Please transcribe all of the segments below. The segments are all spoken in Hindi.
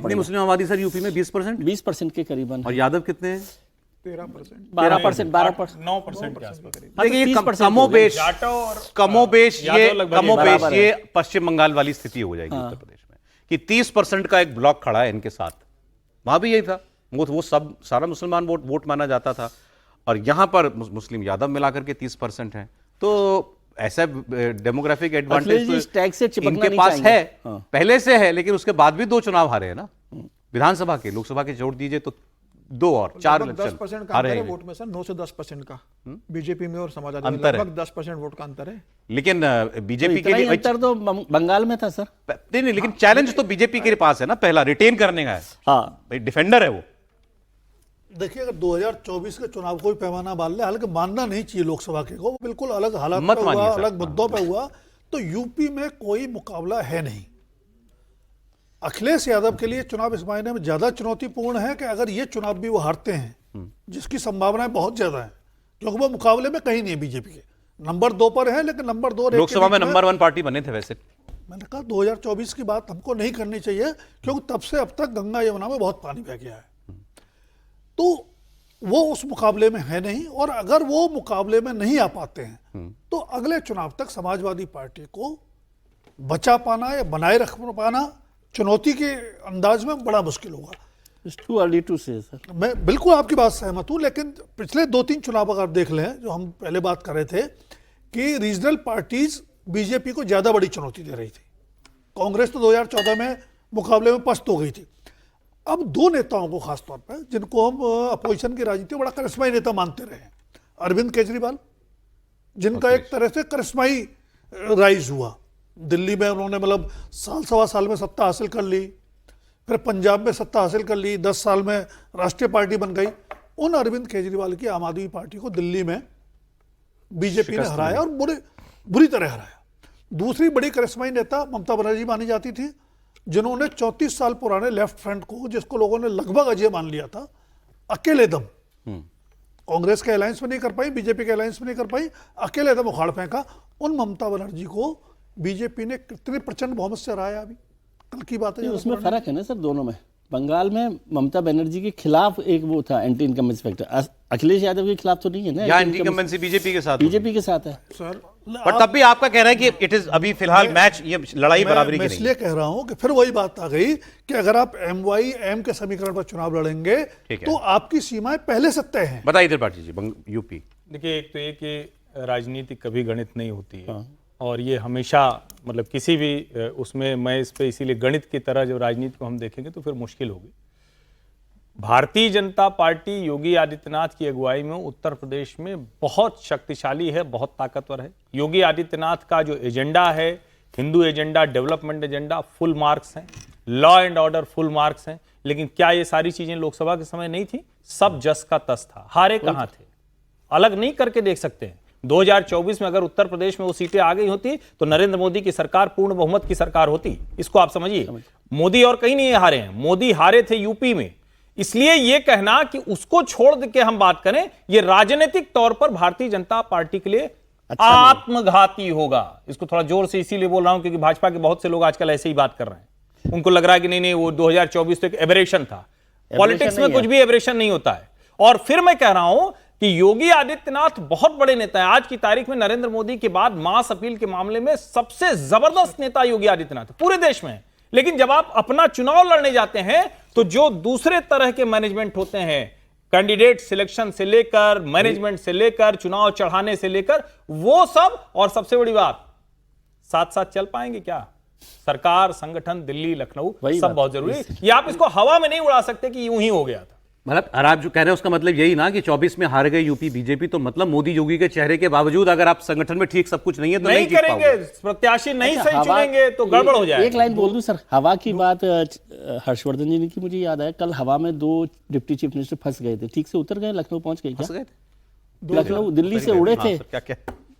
कितनी मुस्लिम आबादी सर यूपी में? 20%? 20% के करीबन। और यादव कितने हैं? 13%, 12%, 9% के आसपास करीब। देखिए ये कमोबेश ये पश्चिम बंगाल वाली स्थिति हो जाएगी उत्तर प्रदेश में कि 30% का एक ब्लॉक खड़ा है इनके साथ। वहां भी यही था, वो सब सारा मुसलमान वोट माना जाता था, और यहां पर मुस्लिम यादव मिलाकर के 30% हैं। तो ऐसा डेमोग्राफिक एडवांटेज तो इनके पास है, पहले से है, लेकिन उसके बाद भी 2 चुनाव हारे हैं ना, विधानसभा के, लोकसभा के जोड़ दीजिए तो 2 और 4 10% का अंतर है वोट में सर, 9 से 10% का बीजेपी में और समाजवादी में लगभग 10% वोट का अंतर है। लेकिन बीजेपी के लिए अंतर तो बंगाल में था सर। नहीं, लेकिन चैलेंज तो बीजेपी के पास है ना, पहला रिटेन करने का है। हाँ भाई, डिफेंडर है वो। देखिए, अगर 2024 के चुनाव को भी पैमाना मान ले, हालांकि मानना नहीं चाहिए लोकसभा के को, बिल्कुल अलग हालात मत पे हुआ, मानिए अलग मुद्दों पे हुआ, तो यूपी में कोई मुकाबला है नहीं। अखिलेश यादव के लिए चुनाव इस मायने में ज्यादा चुनौतीपूर्ण है कि अगर ये चुनाव भी वो हारते हैं, जिसकी संभावनाएं बहुत ज्यादा है, क्योंकि वो मुकाबले में कहीं नहीं है बीजेपी के, नंबर 2 पर है, लेकिन नंबर 2 लोकसभा में नंबर 1 पार्टी बने थे। वैसे मैंने कहा 2024 की बात हमको नहीं करनी चाहिए, क्योंकि तब से अब तक गंगा यमुना में बहुत पानी बह गया है, तो वो उस मुकाबले में है नहीं। और अगर वो मुकाबले में नहीं आ पाते हैं तो अगले चुनाव तक समाजवादी पार्टी को बचा पाना या बनाए रख पाना चुनौती के अंदाज में बड़ा मुश्किल होगा। It's too early to say, sir. मैं बिल्कुल आपकी बात सहमत हूं, लेकिन पिछले 2-3 चुनाव अगर देख लें, जो हम पहले बात कर रहे थे कि रीजनल पार्टीज बीजेपी को ज्यादा बड़ी चुनौती दे रही थी। कांग्रेस तो 2014 में मुकाबले में पस्त हो गई थी। अब 2 नेताओं को खासतौर पर, जिनको हम अपोजिशन की राजनीति में बड़ा करिश्माई नेता मानते रहे, अरविंद केजरीवाल, जिनका एक तरह से करिश्माई राइज हुआ दिल्ली में, उन्होंने मतलब साल सवा साल में सत्ता हासिल कर ली, फिर पंजाब में सत्ता हासिल कर ली, 10 साल में राष्ट्रीय पार्टी बन गई। उन अरविंद केजरीवाल की आम आदमी पार्टी को दिल्ली में बीजेपी ने हराया, और बुरी तरह हराया। दूसरी बड़ी करिश्माई नेता ममता बनर्जी मानी जाती थी, जिन्होंने 34 साल पुराने लेफ्ट फ्रंट को, जिसको लोगों ने लगभग अजय मान लिया था, अकेले दम कांग्रेस के अलायंस में नहीं कर पाई, बीजेपी के अलायंस में नहीं कर पाई, अकेले दम उखाड़ फेंका। उन ममता बनर्जी को बीजेपी ने कितने प्रचंड बहुमत से हराया, अभी कल की बात है। उसमें फर्क है ना सर दोनों में। बंगाल में ममता बनर्जी के खिलाफ एक वो था anti incumbency factor, Akhilesh Yadav के खिलाफ तो नहीं है ना। या एंटी इनकम्बेंसी बीजेपी के साथ है सर। पर तब भी आपका कहना है कि इट इज अभी फिलहाल मैच, ये लड़ाई बराबरी की नहीं है। इसलिए कह रहा हूं कि फिर वही बात आ गई कि अगर आप MYM के समीकरण पर चुनाव लड़ेंगे तो आपकी सीमाएं पहले से तय हैं। बताइए त्रिपाठी जी, यूपी। देखिए, एक तो ये कि राजनीति कभी गणित नहीं होती है, और ये हमेशा मतलब किसी भी उसमें, मैं इस पे इसीलिए गणित की तरह जब राजनीति को हम देखेंगे तो फिर मुश्किल होगी। भारतीय जनता पार्टी योगी आदित्यनाथ की अगुवाई में उत्तर प्रदेश में बहुत शक्तिशाली है, बहुत ताकतवर है। योगी आदित्यनाथ का जो एजेंडा है, Hindu agenda, development agenda, full marks हैं, law and order full marks हैं। लेकिन क्या ये सारी चीजें लोकसभा के समय नहीं थी? सब जस का तस था। हारे कहां थे? अलग नहीं करके देख सकते हैं। 2024 में अगर उत्तर प्रदेश में वो सीटें आ गई होती तो नरेंद्र मोदी की सरकार पूर्ण बहुमत की सरकार होती। इसको आप समझिए। मोदी और कहीं नहीं हारे हैं, मोदी हारे थे यूपी में। इसलिए यह कहना कि उसको छोड़ के हम बात करें, यह राजनीतिक तौर पर भारतीय जनता पार्टी के लिए आत्मघाती होगा। इसको थोड़ा जोर से इसीलिए बोल रहा हूं क्योंकि भाजपा के बहुत से लोग आजकल ऐसे ही बात कर रहे हैं। उनको लग रहा है कि नहीं वो 2024 तो एक एबरेशन था। पॉलिटिक्स में कुछ भी एबरेशन नहीं होता है। और फिर मैं कह रहा हूं कि योगी आदित्यनाथ बहुत बड़े नेता हैं। आज की तारीख में नरेंद्र मोदी के बाद मास अपील के मामले में सबसे जबरदस्त नेता योगी आदित्यनाथ पूरे देश में है। लेकिन जब आप अपना चुनाव लड़ने जाते हैं तो जो दूसरे तरह के मैनेजमेंट होते हैं, कैंडिडेट सिलेक्शन से लेकर, मैनेजमेंट से लेकर, चुनाव चढ़ाने से लेकर, वो सब, और सबसे बड़ी बात, साथ साथ चल पाएंगे क्या? सरकार, संगठन, दिल्ली, लखनऊ, सब बहुत जरूरी है। ये आप इसको हवा में नहीं उड़ा सकते कि यूं ही हो गया था। मतलब आप जो कह रहे हैं उसका मतलब यही ना कि 24 में हार गए यूपी बीजेपी, तो मतलब मोदी योगी के चेहरे के बावजूद अगर आप संगठन में ठीक सब कुछ नहीं है तो नहीं करेंगे, प्रत्याशी नहीं सही चुनेंगे तो गड़बड़ हो जाएगा। एक लाइन बोल दूं सर, हवा की बात हर्षवर्धन जी ने की, मुझे याद आया कल हवा में 2 डिप्टी चीफ मिनिस्टर फंस गए थे। ठीक से उतर गए, लखनऊ पहुंच गए क्या? लखनऊ दिल्ली से उड़े थे।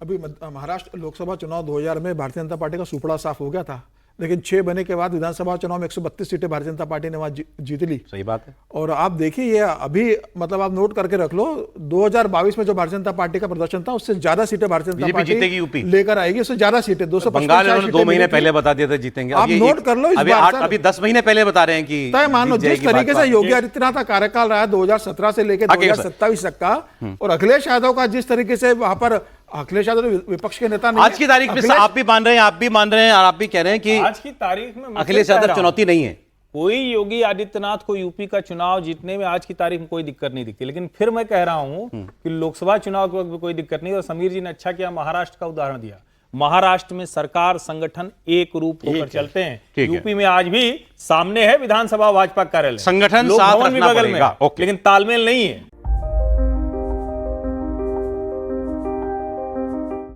अभी महाराष्ट्र लोकसभा चुनाव 2000 में भारतीय जनता पार्टी का सुपड़ा साफ हो गया था। लेकिन 6 बने के बाद विधानसभा चुनाव में 132 सीटें भारतीय जनता पार्टी ने वहां जीत ली। सही बात है। और आप देखिए ये अभी मतलब आप नोट करके रख लो, 2022 में जो भारतीय जनता पार्टी का प्रदर्शन था उससे ज्यादा सीटें भारतीय जनता बीजेपी जीतेगी यूपी। पार्टी लेकर आएगी, उससे ज्यादा सीटें 255 बंगाल इन्होंने 2 महीने मिली थी। पहले बता दिया था जीतेंगे। आप नोट कर लो इस बार सर। अभी 10 महीने पहले बता रहे हैं कि तय मान लो जीत जिस जाएगी तरीके से भाजपा। योगी आदित्यनाथ का कार्यकाल रहा है 2017 से लेकर आगे सर। 2027 तक का, और अखिलेश यादव का जिस तरीके से वहां पर अखिलेश यादव विपक्ष के नेता नहीं आज की तारीख में अखिलेश- आप भी मान रहे हैं, आप भी मान रहे हैं, और आप भी कह रहे हैं कि आज की तारीख में मैं अखिलेश फिर कह यादव रहा हूं, चुनौती नहीं है। कोई योगी आदित्यनाथ को यूपी का चुनाव जीतने में आज की तारीख में कोई दिक्कत नहीं दिखती। लेकिन फिर मैं कह रहा हूं कि लोकसभा चुनाव के वक्त भी कोई दिक्कत नहीं। और समीर जी ने अच्छा किया, महाराष्ट्र का उदाहरण दिया। महाराष्ट्र में सरकार संगठन एक रूप होकर चलते हैं। ठीक है। यूपी में आज भी सामने है विधानसभा भाजपा कार्यालय, संगठन लोक साथ भवन भी रखना बगल में पड़ेगा। है, ओके। लेकिन तालमेल नहीं है।